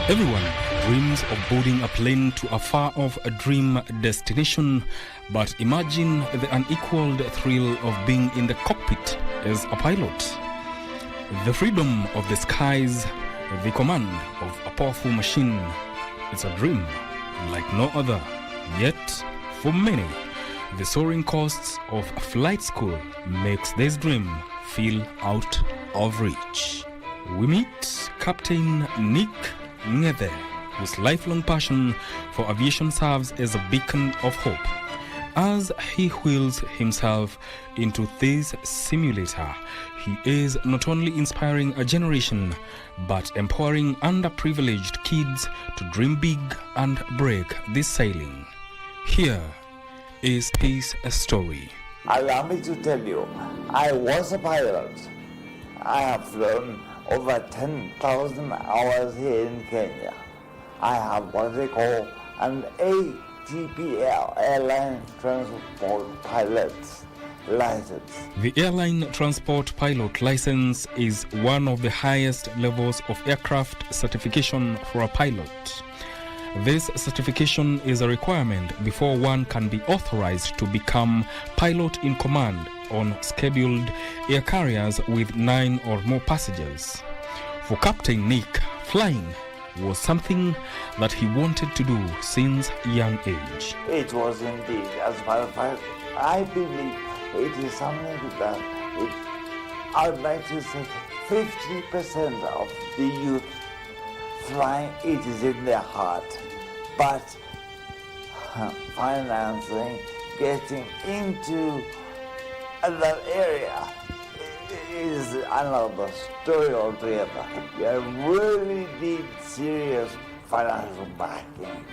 Everyone dreams of boarding a plane to a far-off dream destination, but imagine the unequaled thrill of being in the cockpit as a pilot. The freedom of the skies, the command of a powerful machine. It's a dream like no other. Yet, for many, the soaring costs of flight school makes this dream feel out of reach. We meet Captain Nick Ngede, whose lifelong passion for aviation serves as a beacon of hope. As he wheels himself into this simulator, he is not only inspiring a generation, but empowering underprivileged kids to dream big and break this ceiling. Here is his story. Allow me to tell you, I was a pilot. I have flown over 10,000 hours here in Kenya. I have what they call an ATPL, Airline Transport Pilot's License. The Airline Transport Pilot License is one of the highest levels of aircraft certification for a pilot. This certification is a requirement before one can be authorized to become pilot in command on scheduled air carriers with 9 or more passengers. For Captain Nick, flying was something that he wanted to do since young age. It was indeed, as a matter of fact, I believe it is something that I would like to say 50% of the youth flying, it is in their heart. But financing, getting into that area is another story altogether. You really need serious financial backing.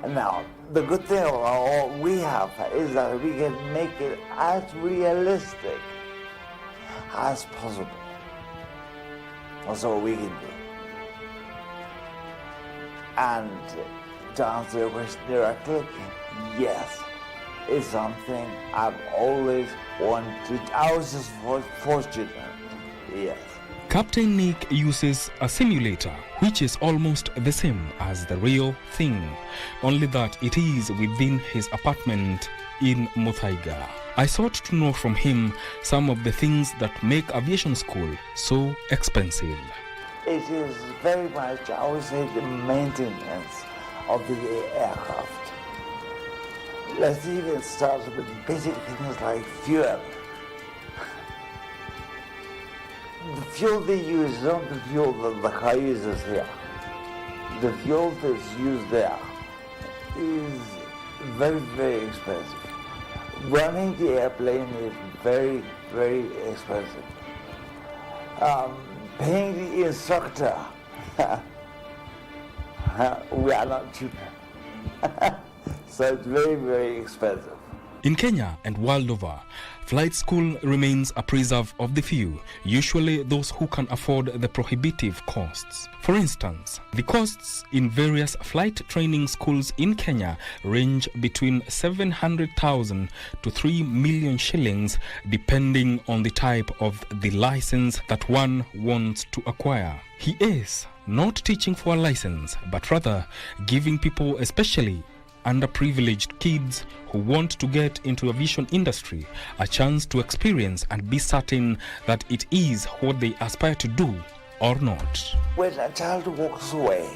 Now, the good thing about what we have is that we can make it as realistic as possible. That's all we can do. And to answer your question directly, yes, it's something I've always wanted. I was just fortunate, yes. Captain Nick uses a simulator, which is almost the same as the real thing, only that it is within his apartment in Muthaiga. I sought to know from him some of the things that make aviation school so expensive. It is very much, I would say, the maintenance of the aircraft. Let's even start with basic things like fuel. The fuel they use is not the fuel that the car uses here. The fuel that's used there is very, very expensive. Running the airplane is very, very expensive. Paying the instructor, we are not cheap. So it's very, very expensive. In Kenya and world over, flight school remains a preserve of the few, usually those who can afford the prohibitive costs. For instance, the costs in various flight training schools in Kenya range between 700,000 to 3 million shillings, depending on the type of the license that one wants to acquire. He is not teaching for a license, but rather giving people, especially underprivileged kids who want to get into aviation industry, a chance to experience and be certain that it is what they aspire to do or not. When a child walks away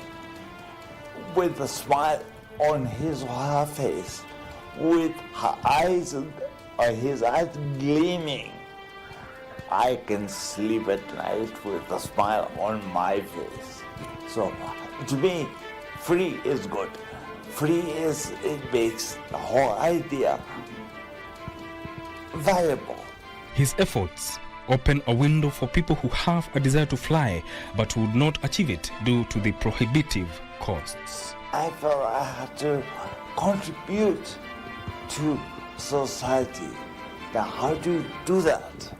with a smile on his or her face, with her eyes or his eyes gleaming, I can sleep at night with a smile on my face. So to me, free is good. Free is, it makes the whole idea viable. His efforts open a window for people who have a desire to fly but would not achieve it due to the prohibitive costs. I felt I had to contribute to society. Now, how do you do that?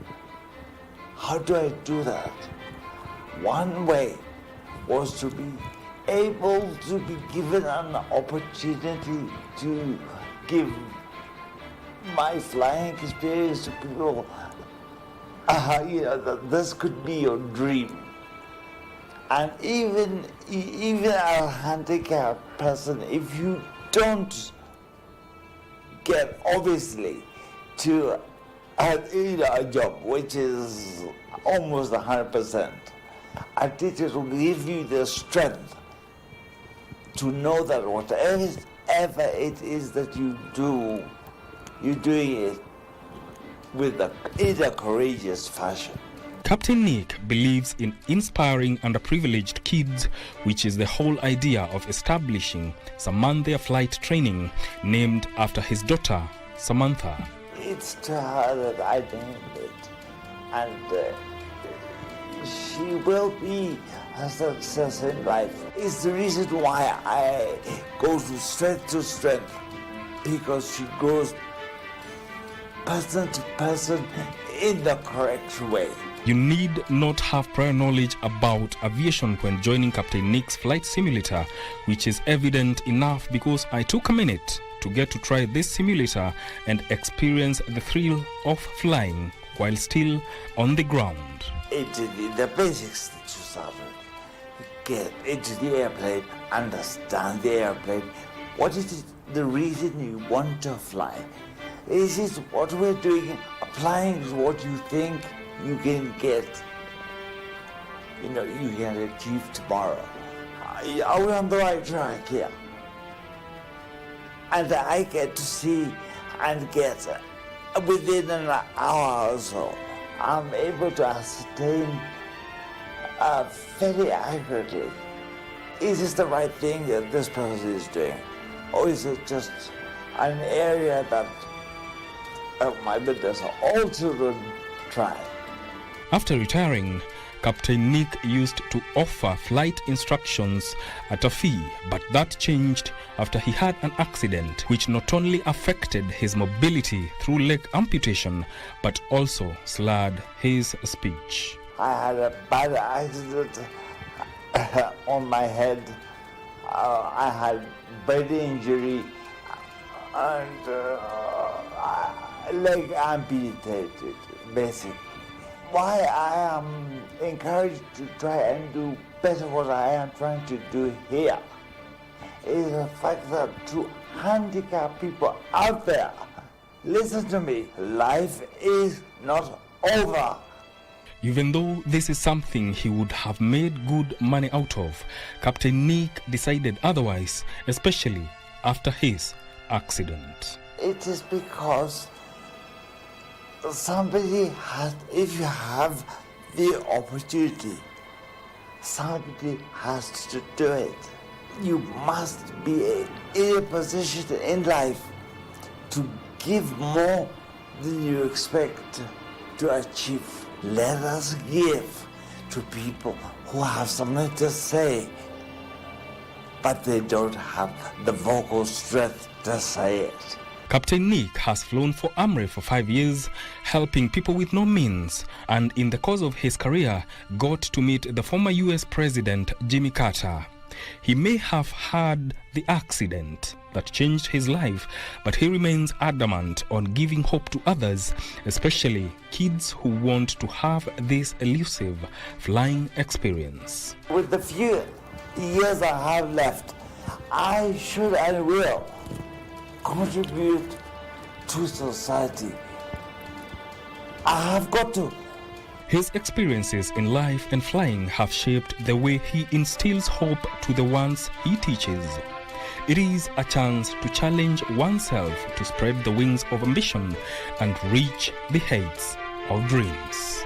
How do I do that? One way was to be able to be given an opportunity to give my flying experience to people. That this could be your dream. And even a handicapped person, if you don't get obviously to a job which is almost 100%, a teacher will give you the strength to know that whatever it is that you do, you're doing it in a courageous fashion. Captain Nick believes in inspiring underprivileged kids, which is the whole idea of establishing Samantha Flight Training, named after his daughter, Samantha. It's to her that I named it, and she will be a success in life. It's the reason why I go from strength to strength, because she goes person to person in the correct way. You need not have prior knowledge about aviation when joining Captain Nick's flight simulator, which is evident enough because I took a minute to get to try this simulator and experience the thrill of flying while still on the ground. It's the basics that you start with. Get into the airplane, understand the airplane. What is the reason you want to fly? Is it what we're doing, applying what you think you can get, you can achieve tomorrow? Are we on the right track here? And I get to see and get within an hour or so, I'm able to ascertain very accurately, is this the right thing that this person is doing? Or is it just an area that, oh my goodness, all children try? After retiring, Captain Nick used to offer flight instructions at a fee, but that changed after he had an accident which not only affected his mobility through leg amputation, but also slurred his speech. I had a bad accident on my head. I had brain injury and leg amputated, basically. Why I am encouraged to try and do better what I am trying to do here is the fact that to handicapped people out there, listen to me, life is not over. Even though this is something he would have made good money out of, Captain Nick decided otherwise, especially after his accident. It is because somebody has, if you have the opportunity, somebody has to do it. You must be in a position in life to give more than you expect to achieve. Let us give to people who have something to say, but they don't have the vocal strength to say it. Captain Nick has flown for AMRE for 5 years, helping people with no means, and in the course of his career, got to meet the former US President Jimmy Carter. He may have had the accident that changed his life, but he remains adamant on giving hope to others, especially kids who want to have this elusive flying experience. With the few years I have left, I should and will contribute to society. I have got to. His experiences in life and flying have shaped the way he instills hope to the ones he teaches. It is a chance to challenge oneself to spread the wings of ambition and reach the heights of dreams.